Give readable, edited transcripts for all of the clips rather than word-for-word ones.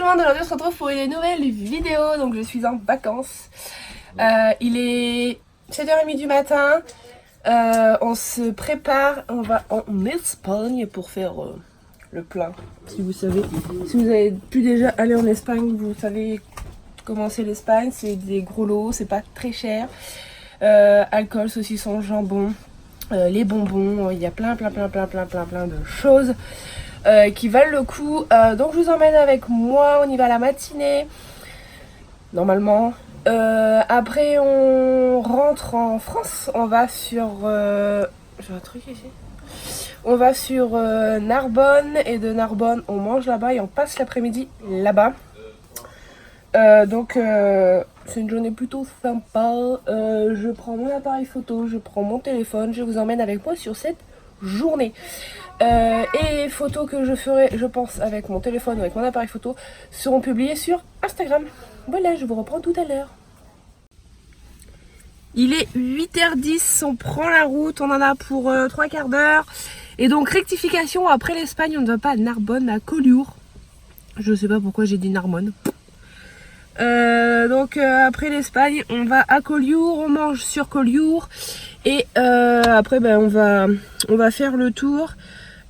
le monde, aujourd'hui on se retrouve pour une nouvelle vidéo. Donc je suis en vacances. Il est 7h30 du matin. On se prépare, on va en Espagne pour faire le plein. Si vous savez, si vous avez pu déjà aller en Espagne, vous savez comment c'est l'Espagne. C'est des gros lots, c'est pas très cher. Alcool, saucisson, jambon, les bonbons, il y a plein de choses qui valent le coup. Donc je vous emmène avec moi, on y va à la matinée normalement. Après on rentre en France, on va sur j'ai un truc ici. On va sur Narbonne, et de Narbonne on mange là-bas et on passe l'après-midi là-bas. Donc c'est une journée plutôt sympa. Je prends mon appareil photo, je prends mon téléphone, je vous emmène avec moi sur cette journée. Et les photos que je ferai, je pense, avec mon téléphone ou avec mon appareil photo seront publiées sur Instagram. Voilà, je vous reprends tout à l'heure. Il est 8h10, on prend la route, on en a pour 3 quarts d'heure. Et donc rectification, après l'Espagne, on ne va pas à Narbonne, mais à Collioure. Je sais pas pourquoi j'ai dit Narbonne. Donc après l'Espagne, on va à Collioure, on mange sur Collioure. Et après on va faire le tour.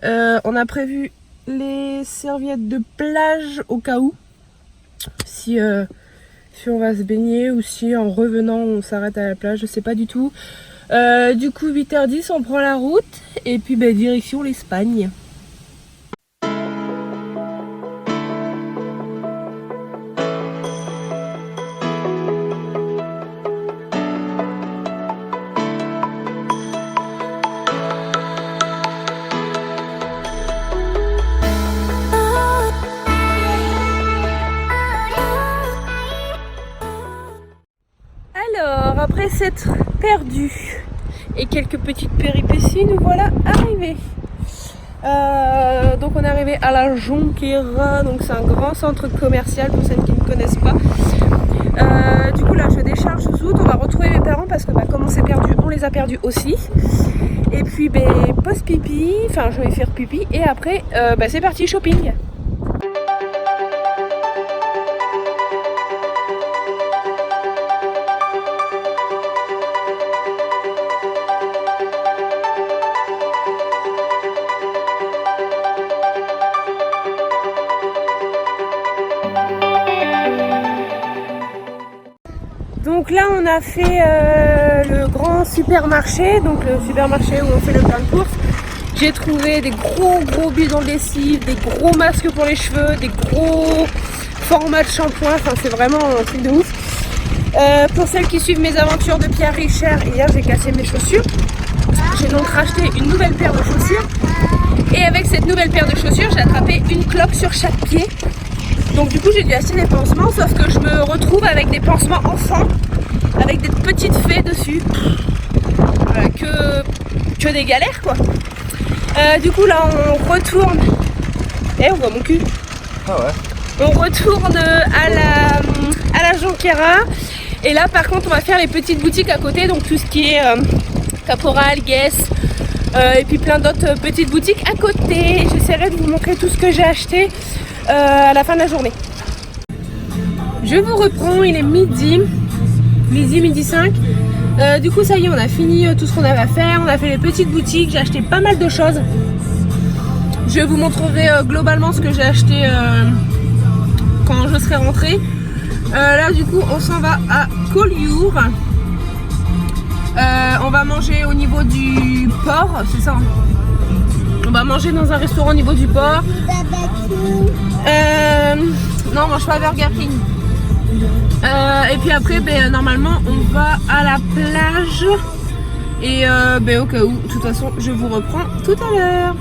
On a prévu les serviettes de plage au cas où. Si on va se baigner ou si en revenant on s'arrête à la plage, je sais pas du tout. Du coup 8h10 on prend la route et puis direction l'Espagne. Alors, après s'être perdu et quelques petites péripéties, nous voilà arrivés. Donc on est arrivé à la Jonquera, donc c'est un grand centre commercial pour celles qui ne connaissent pas. Du coup là je décharge Zout, on va retrouver mes parents parce que comme on s'est perdu, on les a perdus aussi. Et puis post pipi, enfin je vais faire pipi et après c'est parti shopping. Donc là on a fait le grand supermarché, donc le supermarché où on fait le plein de courses. J'ai trouvé des gros bidons de lessive, des gros masques pour les cheveux, des gros formats de shampoing, enfin c'est vraiment un truc de ouf. Pour celles qui suivent mes aventures de Pierre Richer, hier j'ai cassé mes chaussures. J'ai donc racheté une nouvelle paire de chaussures. Et avec cette nouvelle paire de chaussures, j'ai attrapé une cloque sur chaque pied. Donc du coup j'ai dû acheter des pansements, sauf que je me retrouve avec des pansements enfants, avec des petites fées dessus. Voilà, que des galères quoi. Du coup là on retourne. On voit mon cul. Ah ouais. On retourne à la Jonquera. Et là par contre on va faire les petites boutiques à côté, donc tout ce qui est Caporal, Guess, et puis plein d'autres petites boutiques à côté. J'essaierai de vous montrer tout ce que j'ai acheté à la fin de la journée. Je vous reprends, il est midi 5. Du coup ça y est, on a fini tout ce qu'on avait à faire, on a fait les petites boutiques, j'ai acheté pas mal de choses. Je vous montrerai globalement ce que j'ai acheté quand je serai rentrée. Là du coup on s'en va à Collioure. On va manger au niveau du port, c'est ça. On va manger dans un restaurant au niveau du port. Non, on mange pas Burger King. Et puis après, normalement, on va à la plage. Et au cas où, de toute façon, je vous reprends tout à l'heure.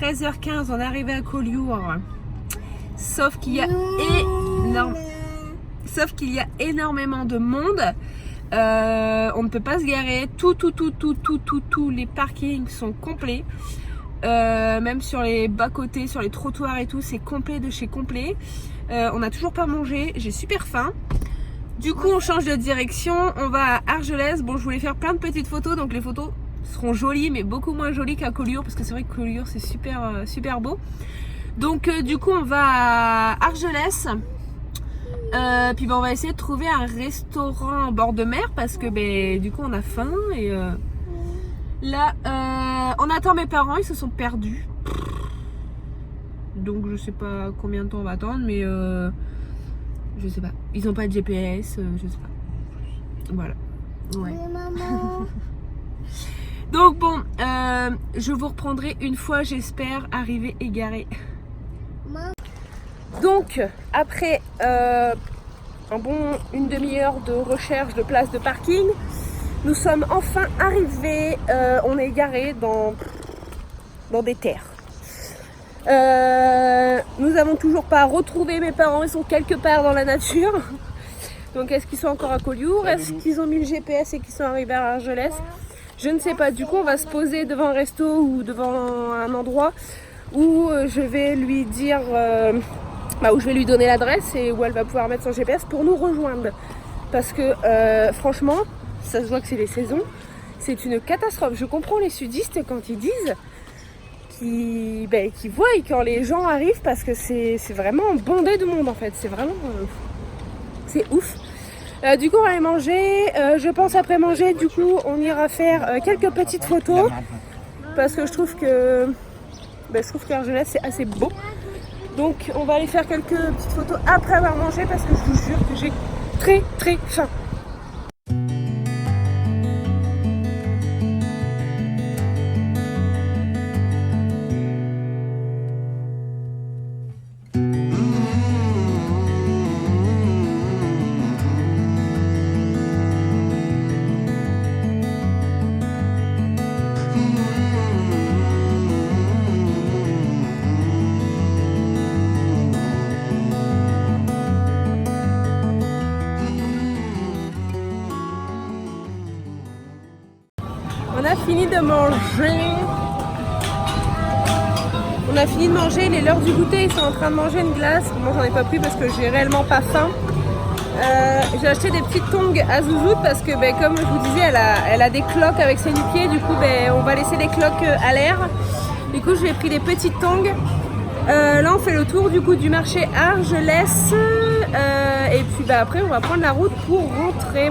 13h15, on est arrivé à Collioure. Sauf qu'il y a énormément de monde. On ne peut pas se garer. Tous les parkings sont complets. Même sur les bas-côtés, sur les trottoirs et tout, c'est complet de chez complet. On n'a toujours pas mangé. J'ai super faim. Du coup, on change de direction. On va à Argelès. Bon, je voulais faire plein de petites photos, donc les photos seront jolies, mais beaucoup moins jolies qu'à Collioure, parce que c'est vrai que Collioure c'est super beau. Donc du coup on va à Argelès. Puis on va essayer de trouver un restaurant en bord de mer, parce que du coup on a faim. Et là on attend mes parents, ils se sont perdus. Donc je sais pas combien de temps on va attendre, mais je sais pas. Ils ont pas de GPS, je sais pas. Voilà. Ouais. Donc bon, je vous reprendrai une fois, j'espère, arriver égarée. Donc, après une demi-heure de recherche de place de parking, nous sommes enfin arrivés. On est égarés dans des terres. Nous avons toujours pas retrouvé mes parents, ils sont quelque part dans la nature. Donc est-ce qu'ils sont encore à Collioure? Est-ce qu'ils ont mis le GPS et qu'ils sont arrivés à Argelès? Je ne sais pas. Du coup on va se poser devant un resto ou devant un endroit où je vais lui dire, où je vais lui donner l'adresse et où elle va pouvoir mettre son GPS pour nous rejoindre. Parce que franchement, ça se voit que c'est les saisons, c'est une catastrophe. Je comprends les sudistes quand ils disent qu'ils voient quand les gens arrivent, parce que c'est vraiment bondé de monde en fait. C'est vraiment... c'est ouf. Du coup on va aller manger. Je pense après manger, du coup on ira faire quelques petites photos. Parce que je trouve qu'Argelès c'est assez beau. Donc on va aller faire quelques petites photos après avoir mangé, parce que je vous jure que j'ai très faim. On a fini de manger. Il est l'heure du goûter, ils sont en train de manger une glace. Moi j'en ai pas pris parce que j'ai réellement pas faim. J'ai acheté des petites tongs à Zouzoute parce que comme je vous disais, elle a des cloques avec ses nu-pieds. Du coup on va laisser les cloques à l'air. Du coup j'ai pris des petites tongs. Là on fait le tour du coup du marché Argelès. Et puis après on va prendre la route pour rentrer.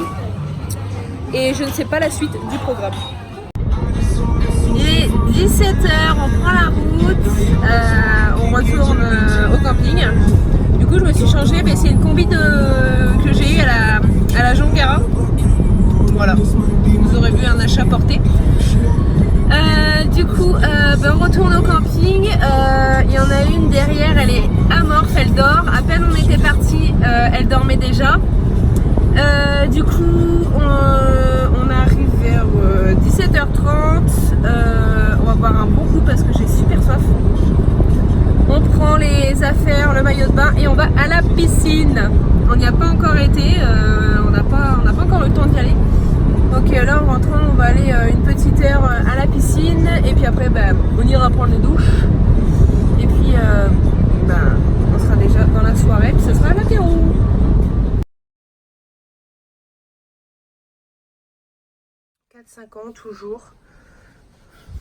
Et je ne sais pas la suite du programme. Il est 17h, on prend la route, on retourne au camping. Du coup je me suis changée, c'est une combi que j'ai eue à la Jonquera. Voilà, vous aurez vu un achat porté. Du coup on retourne au camping. Il y en a une derrière, elle est amorphe, elle dort. À peine on était parti, elle dormait déjà. Du coup on arrive vers 17h30. On va boire un bon coup parce que j'ai super soif. On prend les affaires, le maillot de bain et on va à la piscine. On n'y a pas encore été, on n'a pas encore eu le temps d'y aller. Donc là en rentrant on va aller une petite heure à la piscine. Et puis après on ira prendre une douche. Et puis on sera déjà dans la soirée, puis ce sera l'apéro. « 4-5 ans toujours.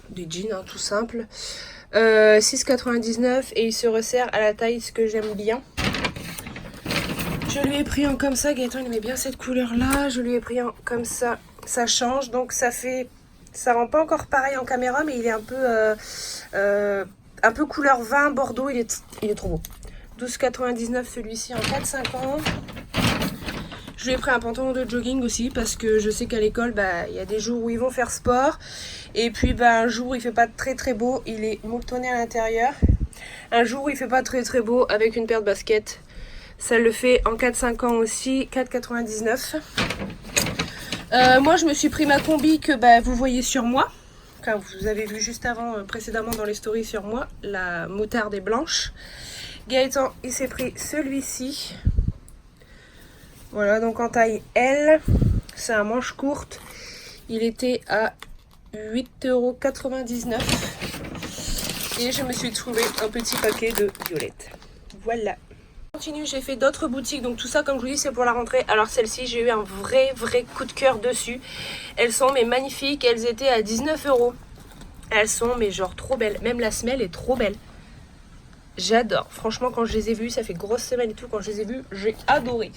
Des jeans tout simple. 6,99 et il se resserre à la taille, ce que j'aime bien. Je lui ai pris un comme ça. Gaëtan il aimait bien cette couleur là. Je lui ai pris un comme ça. Ça change, donc ça rend pas encore pareil en caméra, mais il est un peu couleur vin bordeaux. Il est trop beau. 12,99 celui-ci en 4-5 ans. Je lui ai pris un pantalon de jogging aussi parce que je sais qu'à l'école, il y a des jours où ils vont faire sport. Et puis un jour où il fait pas très beau, il est moutonné à l'intérieur. Un jour où il fait pas très beau, avec une paire de baskets, ça le fait en 4-5 ans aussi, 4,99. Moi je me suis pris ma combi que vous voyez sur moi. Enfin, vous avez vu juste avant, précédemment dans les stories sur moi, la moutarde est blanche. Gaëtan, il s'est pris celui-ci. Voilà, donc en taille L, c'est un manche courte. Il était à 8,99 €. Et je me suis trouvé un petit paquet de violettes. Voilà. Continue, j'ai fait d'autres boutiques, donc tout ça comme je vous dis c'est pour la rentrée. Alors celle-ci j'ai eu un vrai coup de cœur dessus. Elles sont mais magnifiques, elles étaient à 19 €. Elles sont mais genre trop belles, même la semelle est trop belle. J'adore, franchement quand je les ai vues, ça fait grosse semaine et tout, quand je les ai vues j'ai adoré.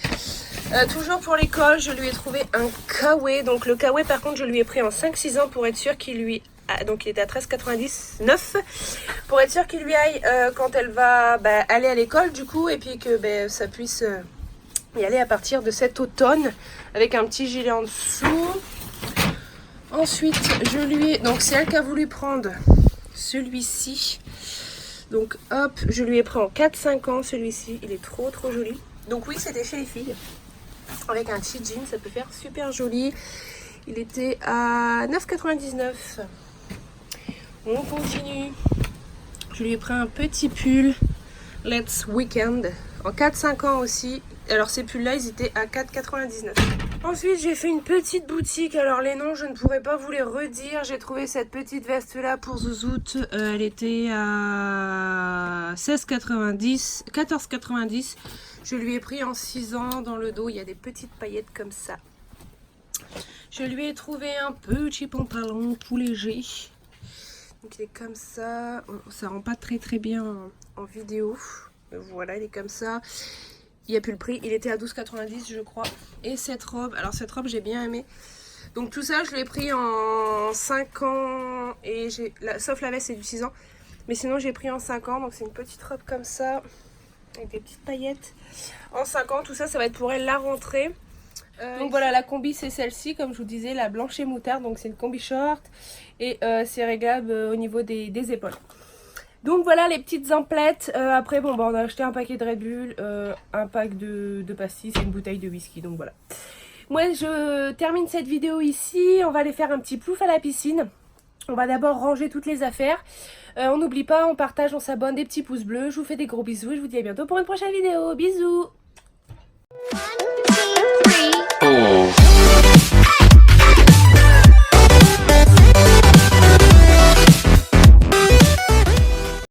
Toujours pour l'école, je lui ai trouvé un kawaii. Donc le kawaii par contre je lui ai pris en 5-6 ans pour être sûr qu'il lui... donc il était à 13,99 pour être sûr qu'il lui aille quand elle va aller à l'école du coup, et puis que ça puisse y aller à partir de cet automne avec un petit gilet en dessous. Ensuite je lui ai... donc c'est elle qui a voulu prendre celui-ci. Donc hop, je lui ai pris en 4-5 ans celui-ci, il est trop joli. Donc oui, c'était chez les filles. Avec un petit jean, ça peut faire super joli. Il était à 9,99 €. On continue. Je lui ai pris un petit pull Let's Weekend en 4-5 ans aussi. Alors ces pulls là ils étaient à 4,99 €. Ensuite j'ai fait une petite boutique. Alors les noms je ne pourrais pas vous les redire. J'ai trouvé cette petite veste là pour Zouzoute. Elle était à 16,90 €, 14,90 €. Je lui ai pris en 6 ans. Dans le dos il y a des petites paillettes comme ça. Je lui ai trouvé un petit pantalon tout léger. Donc il est comme ça. Ça rend pas très bien en vidéo. Voilà, il est comme ça. Il n'y a plus le prix, il était à 12,90 € je crois. Et cette robe, alors cette robe j'ai bien aimé. Donc tout ça je l'ai pris en 5 ans. Et sauf la veste c'est du 6 ans. Mais sinon j'ai pris en 5 ans. Donc c'est une petite robe comme ça. Avec des petites paillettes. En 5 ans, tout ça, ça va être pour elle la rentrée. Donc voilà, la combi c'est celle-ci, comme je vous disais, la blanche et moutarde. Donc c'est une combi short. Et c'est réglable au niveau des épaules. Donc voilà les petites emplettes. Après bon on a acheté un paquet de Red Bull, un pack de pastilles et une bouteille de whisky. Donc voilà. Moi je termine cette vidéo ici. On va aller faire un petit plouf à la piscine. On va d'abord ranger toutes les affaires. On n'oublie pas, on partage, on s'abonne, des petits pouces bleus. Je vous fais des gros bisous et je vous dis à bientôt pour une prochaine vidéo. Bisous. 1, 2, 3.